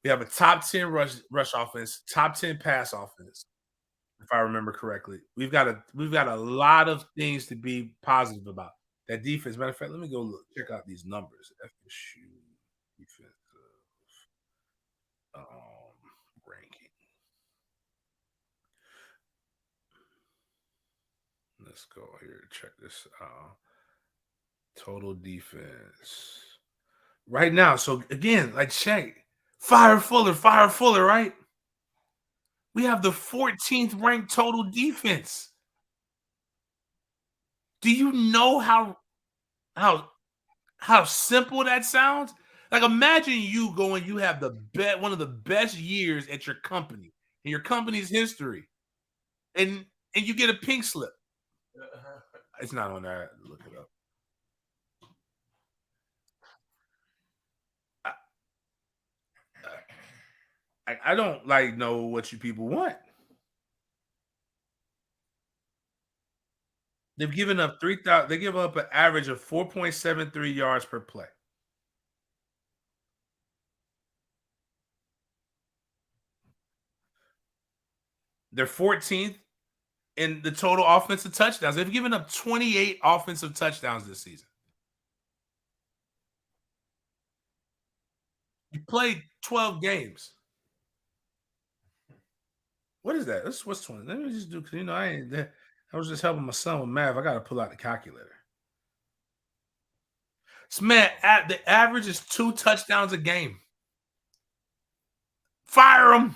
Speaker 1: We have a top 10 rush offense, top 10 pass offense, if I remember correctly. We've got a lot of things to be positive about. That defense. Matter of fact, let me go check out these numbers. FSU defensive ranking. Let's go here to check this out. Total defense. Right now, so again, like check. Fire Fuller, right? We have the 14th ranked total defense. Do you know how simple that sounds? Like imagine you have one of the best years at your company in your company's history, and you get a pink slip. It's not on there. Look it up. I don't like know what you people want. They've given up 3,000. They give up an average of 4.73 yards per play. They're 14th in the total offensive touchdowns. They've given up 28 offensive touchdowns this season. You played 12 games. What is that? What's 20? Let me just do, because I ain't there. I was just helping my son with math. I got to pull out the calculator. So, man, the average is 2 touchdowns a game. Fire him.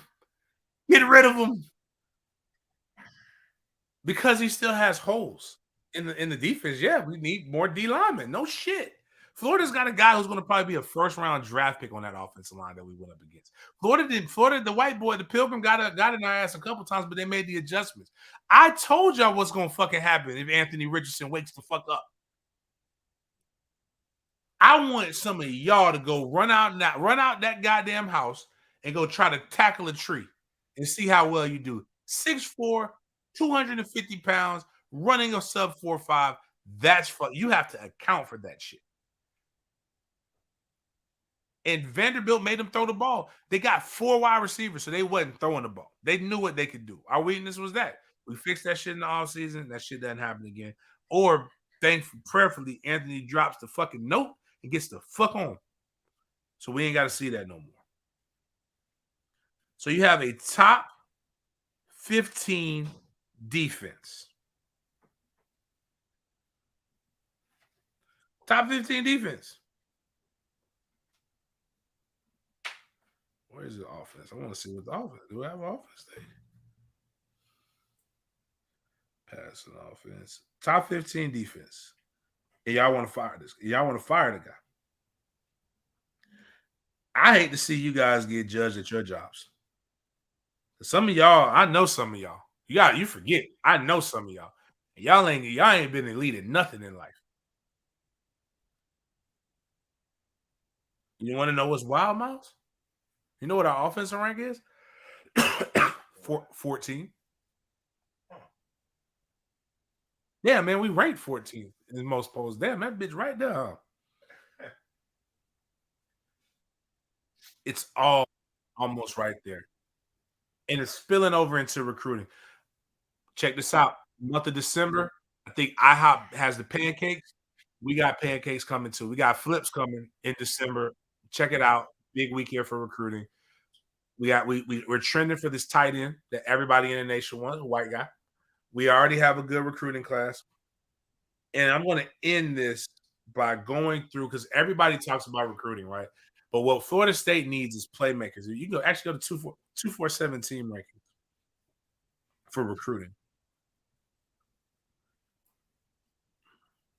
Speaker 1: Get rid of him. Because he still has holes in the defense. Yeah, we need more D linemen. No shit. Florida's got a guy who's going to probably be a first-round draft pick on that offensive line that we went up against. Florida, the white boy, the Pilgrim got in our ass a couple times, but they made the adjustments. I told y'all what's going to fucking happen if Anthony Richardson wakes the fuck up. I want some of y'all to go run out that goddamn house and go try to tackle a tree and see how well you do. 6'4", 250 pounds, running a sub 4.5. That's fun. You have to account for that shit. And Vanderbilt made them throw the ball. They got 4 wide receivers, so they wasn't throwing the ball. They knew what they could do. Our weakness was that. We fixed that shit in the offseason. That shit doesn't happen again. Or, prayerfully, Anthony drops the fucking note and gets the fuck on. So we ain't got to see that no more. So you have a top 15 defense. Top 15 defense. Where's the offense? I want to see what the offense. Do I have an offense thing? Passing offense. Top 15 defense. And y'all want to fire this. Y'all want to fire the guy. I hate to see you guys get judged at your jobs. Some of y'all, I know some of y'all. You forget. I know some of y'all. Y'all ain't been elite at nothing in life. You want to know what's wild, Miles? You know what our offensive rank is? 14. Yeah, man, we ranked 14th in most polls. Damn, that bitch right there. Huh? It's all almost right there. And it's spilling over into recruiting. Check this out. Month of December, I think IHOP has the pancakes. We got pancakes coming too. We got flips coming in December. Check it out. Big week here for recruiting. We're trending for this tight end that everybody in the nation wants, a white guy. We already have a good recruiting class. And I'm going to end this by going through, because everybody talks about recruiting, right? But what Florida State needs is playmakers. You can actually go to 247 team rankings for recruiting.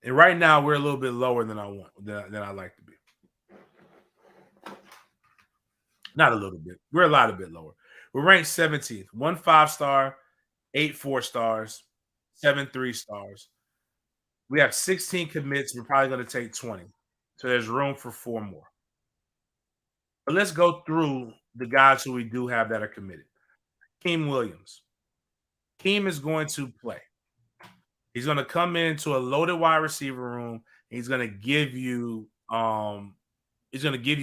Speaker 1: And right now we're a little bit lower than I like to be. Not a little bit. We're a lot bit lower. We're ranked 17th. 1 5-star, 8 4-stars, 7 3-stars. We have 16 commits. We're probably going to take 20. So there's room for 4 more. But let's go through the guys who we do have that are committed. Keem Williams. Keem is going to play. He's going to come into a loaded wide receiver room. He's going to give you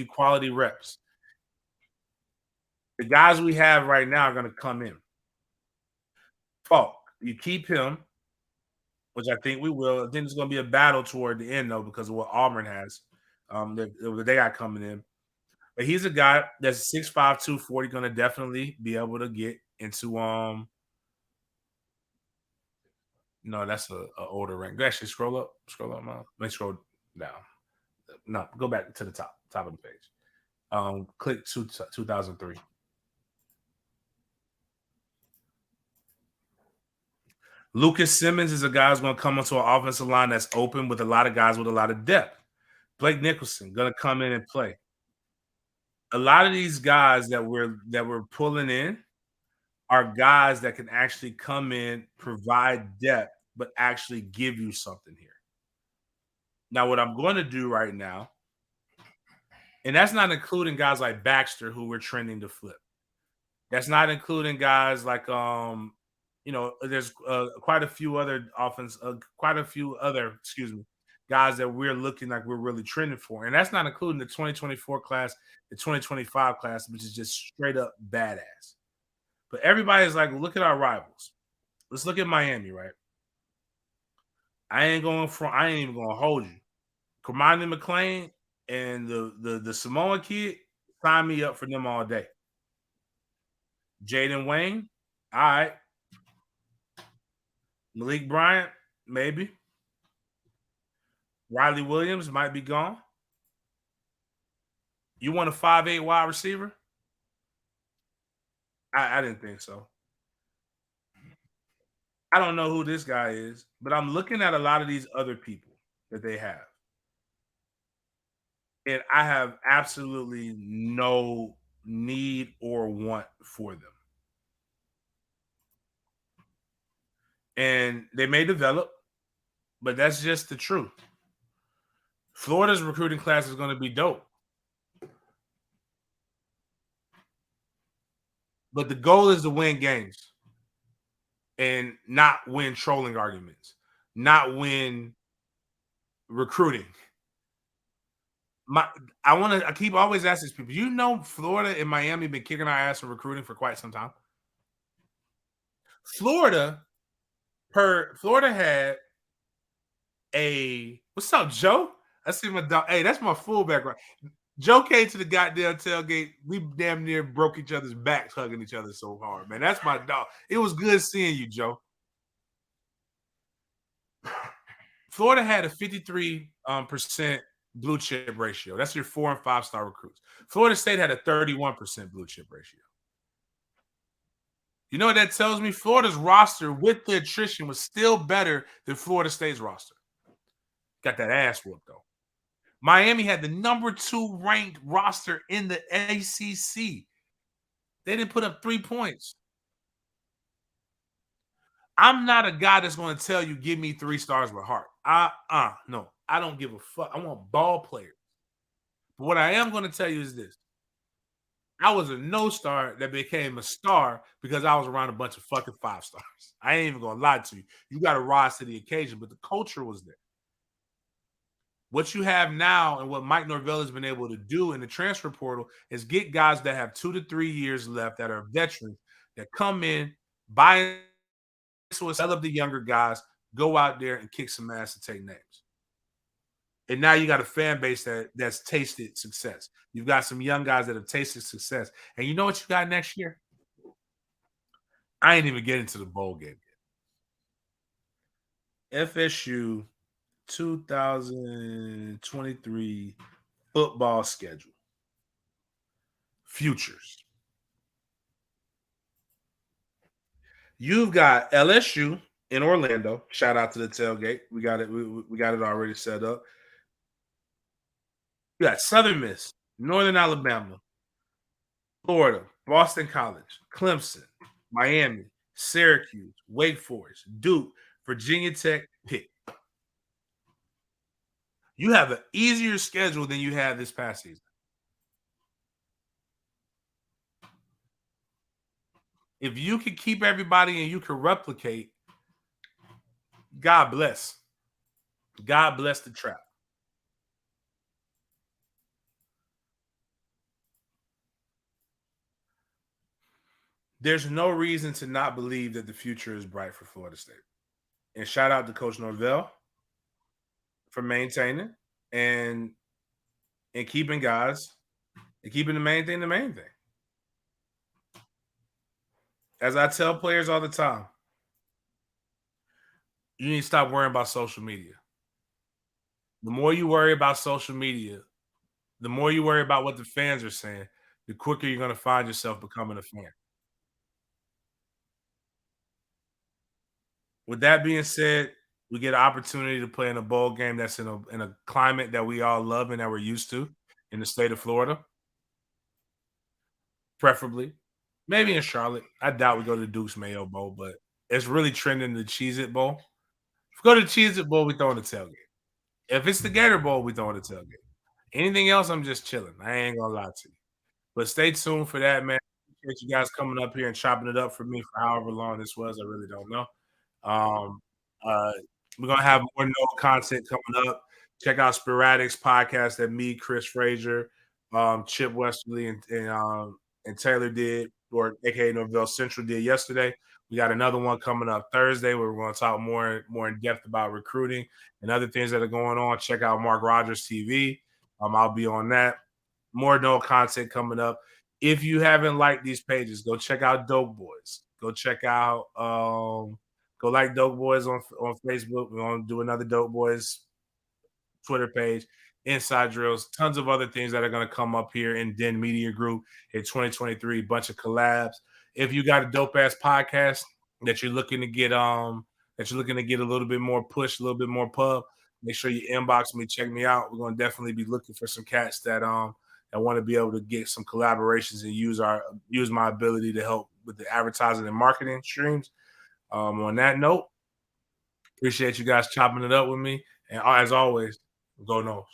Speaker 1: quality reps. The guys we have right now are going to come in. Falk, you keep him, which I think we will. I think it's going to be a battle toward the end, though, because of what Auburn has. They got coming in. But he's a guy that's 6'5", 240, going to definitely be able to get into no, that's an older rank. Actually, scroll up, Miles. Let's scroll down. No, go back to the top of the page. Click 2003. Lucas Simmons is a guy who's going to come onto an offensive line that's open with a lot of guys with a lot of depth. Blake Nicholson going to come in and play. A lot of these guys that we're pulling in are guys that can actually come in, provide depth, but actually give you something here. Now, what I'm going to do right now, and that's not including guys like Baxter, who we're trending to flip. That's not including guys like there's quite a few other quite a few other, excuse me, guys that we're looking like we're really trending for, and that's not including the 2024 class, the 2025 class, which is just straight up badass. But everybody's like, look at our rivals. Let's look at Miami, right? I ain't even gonna hold you. Kamani McLean and the Samoan kid, sign me up for them all day. Jaden Wayne, all right. Malik Bryant, maybe. Riley Williams might be gone. You want a 5'8" wide receiver? I didn't think so. I don't know who this guy is, but I'm looking at a lot of these other people that they have. And I have absolutely no need or want for them. And they may develop, but that's just the truth. Florida's recruiting class is going to be dope. But the goal is to win games and not win trolling arguments, not win recruiting. I keep always asking people, you know, Florida and Miami been kicking our ass in recruiting for quite some time. Florida had what's up, Joe? I see my dog. Hey, that's my fullback, right? Joe came to the goddamn tailgate. We damn near broke each other's backs hugging each other so hard, man. That's my dog. It was good seeing you, Joe. Florida had a 53% blue chip ratio. That's your 4 and 5 star recruits. Florida State had a 31% blue chip ratio. You know what that tells me? Florida's roster with the attrition was still better than Florida State's roster. Got that ass whooped, though. Miami had the number 2 ranked roster in the ACC. They didn't put up 3 points. I'm not a guy that's going to tell you, give me 3 stars with heart. No, I don't give a fuck. I want ball players. But what I am going to tell you is this. I was a no star that became a star because I was around a bunch of fucking 5 stars. I ain't even going to lie to you. You got to rise to the occasion, but the culture was there. What you have now and what Mike Norvell has been able to do in the transfer portal is get guys that have 2 to 3 years left that are veterans that come in, buy into us, develop the younger guys, go out there and kick some ass and take names. And now you got a fan base that's tasted success. You've got some young guys that have tasted success. And you know what you got next year? I ain't even getting to the bowl game yet. FSU 2023 football schedule. Futures. You've got LSU in Orlando. Shout out to the tailgate. We got it. We got it already set up. You got Southern Miss, Northern Alabama, Florida, Boston College, Clemson, Miami, Syracuse, Wake Forest, Duke, Virginia Tech, Pitt. You have an easier schedule than you had this past season. If you can keep everybody and you can replicate, God bless. God bless the trap. There's no reason to not believe that the future is bright for Florida State. And shout out to Coach Norvell for maintaining and keeping guys and keeping the main thing the main thing. As I tell players all the time, you need to stop worrying about social media. The more you worry about social media, the more you worry about what the fans are saying, the quicker you're going to find yourself becoming a fan. With that being said, we get an opportunity to play in a bowl game that's in a climate that we all love and that we're used to in the state of Florida, preferably. Maybe in Charlotte. I doubt we go to the Duke's Mayo Bowl, but it's really trending the Cheez-It Bowl. If we go to the Cheez-It Bowl, we throw in the tailgate. If it's the Gator Bowl, we throw in the tailgate. Anything else, I'm just chilling. I ain't going to lie to you. But stay tuned for that, man. appreciate you guys coming up here and chopping it up for me for however long this was. I really don't know. Um, we're gonna have more no content coming up. Check out Sporadics podcast that me, Chris Frazier, Chip Westerly, and Taylor did, or aka Norvell Central did yesterday. We got another one coming up Thursday where we're going to talk more in depth about recruiting and other things that are going on. Check out Mark Rogers TV. I'll be on that. More no content coming up. If you haven't liked these pages, go check out Dope Boys. Go check out go like Dope Boys on Facebook. We're gonna do another Dope Boys Twitter page, Inside Drills, tons of other things that are going to come up here in Den Media Group in 2023. Bunch of collabs. If you got a dope ass podcast that you're looking to get a little bit more push, a little bit more pub, make sure you inbox me, check me out. We're going to definitely be looking for some cats that want to be able to get some collaborations and use my ability to help with the advertising and marketing streams. On that note, appreciate you guys chopping it up with me, and as always, go Noles.